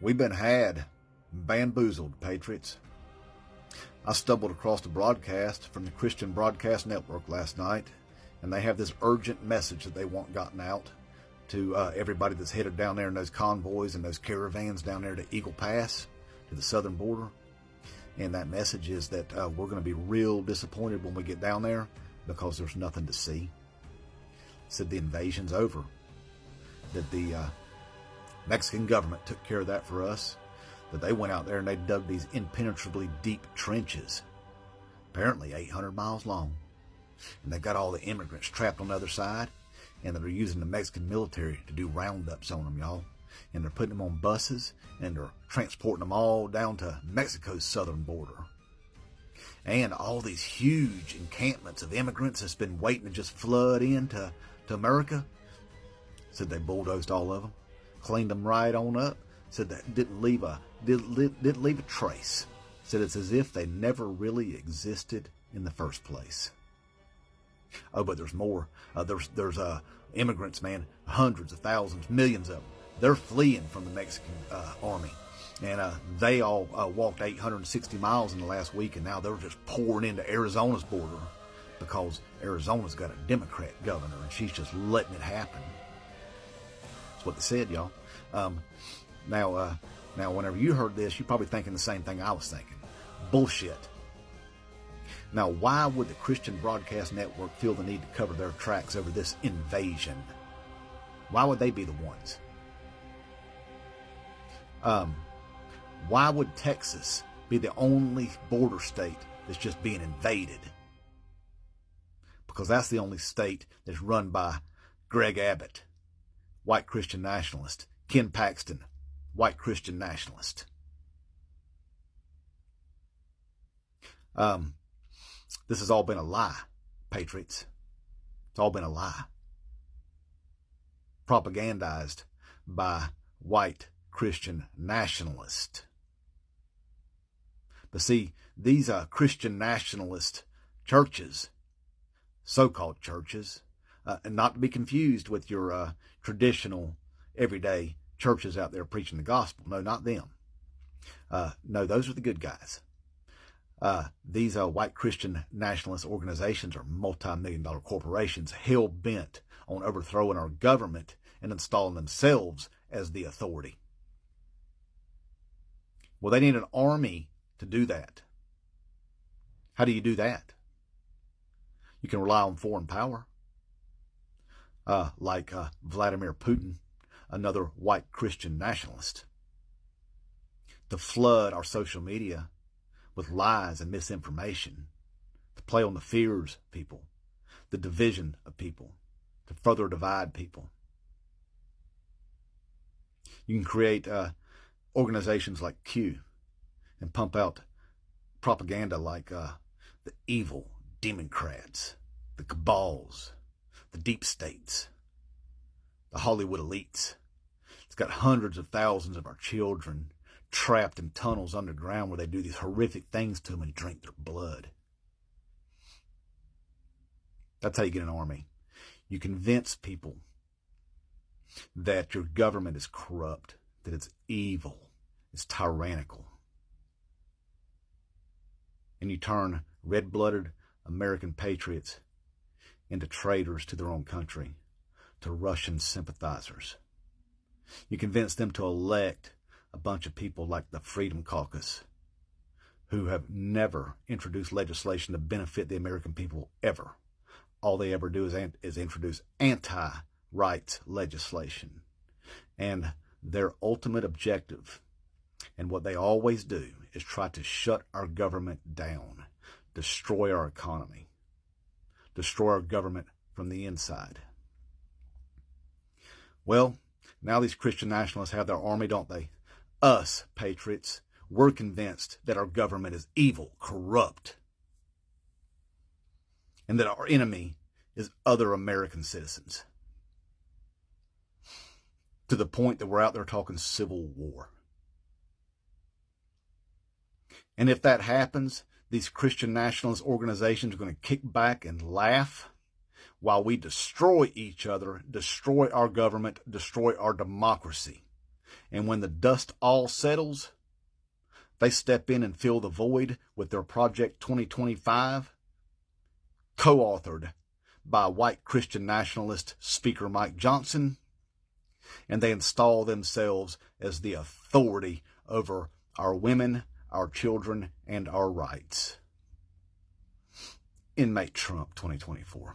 We've been had, bamboozled, patriots. I stumbled across the broadcast from the Christian Broadcast Network last night, and they have this urgent message that they want gotten out to everybody that's headed down there in those convoys and those caravans down there to Eagle Pass, to the southern border. And that message is that we're going to be real disappointed when we get down there because there's nothing to see. Said the invasion's over. That the Mexican government took care of that for us. That they went out there and they dug these impenetrably deep trenches, apparently 800 miles long. And they got all the immigrants trapped on the other side, and they're using the Mexican military to do roundups on them, y'all. And they're putting them on buses, and they're transporting them all down to Mexico's southern border. And all these huge encampments of immigrants that's been waiting to just flood into America. Said they bulldozed all of them, cleaned them right on up. Said that didn't leave a trace. Said it's as if they never really existed in the first place. Oh, but there's more. There's immigrants, man, hundreds of thousands, millions of them. They're fleeing from the Mexican army, and they all walked 860 miles in the last week, and now they're just pouring into Arizona's border because Arizona's got a Democrat governor, and she's just letting it happen. That's what they said, y'all. Now, whenever you heard this, you're probably thinking the same thing I was thinking. Bullshit. Now, why would the Christian Broadcast Network feel the need to cover their tracks over this invasion? Why would they be the ones? Why would Texas be the only border state that's just being invaded? Because that's the only state that's run by Greg Abbott, white Christian nationalist, Ken Paxton, white Christian nationalist. This has all been a lie, patriots. It's all been a lie. Propagandized by white Christian nationalists. But see, these Christian nationalist churches, so-called churches, and not to be confused with your traditional, everyday churches out there preaching the gospel. No, not them. No, those are the good guys. These white Christian nationalist organizations are multi-million-dollar corporations hell-bent on overthrowing our government and installing themselves as the authority. Well, they need an army to do that. How do you do that? You can rely on foreign power, like Vladimir Putin, another white Christian nationalist, to flood our social media with lies and misinformation, to play on the fears of people, the division of people, to further divide people. You can create organizations like Q and pump out propaganda like the evil Democrats, the cabals, the deep states, the Hollywood elites. It's got hundreds of thousands of our children trapped in tunnels underground where they do these horrific things to them and drink their blood. That's how you get an army. You convince people that your government is corrupt, that it's evil, it's tyrannical. And you turn red-blooded American patriots into traitors to their own country, to Russian sympathizers. You convince them to elect a bunch of people like the Freedom Caucus, who have never introduced legislation to benefit the American people ever. All they ever do is introduce anti-rights legislation. And their ultimate objective, and what they always do, is try to shut our government down, destroy our economy, destroy our government from the inside. Well, now these Christian nationalists have their army, don't they? Us, patriots, we're convinced that our government is evil, corrupt, and that our enemy is other American citizens. To the point that we're out there talking civil war. And if that happens, these Christian nationalist organizations are going to kick back and laugh while we destroy each other, destroy our government, destroy our democracy. And when the dust all settles, they step in and fill the void with their Project 2025, co-authored by white Christian nationalist Speaker Mike Johnson, and they install themselves as the authority over our women, our children, and our rights. Inmate Trump 2024.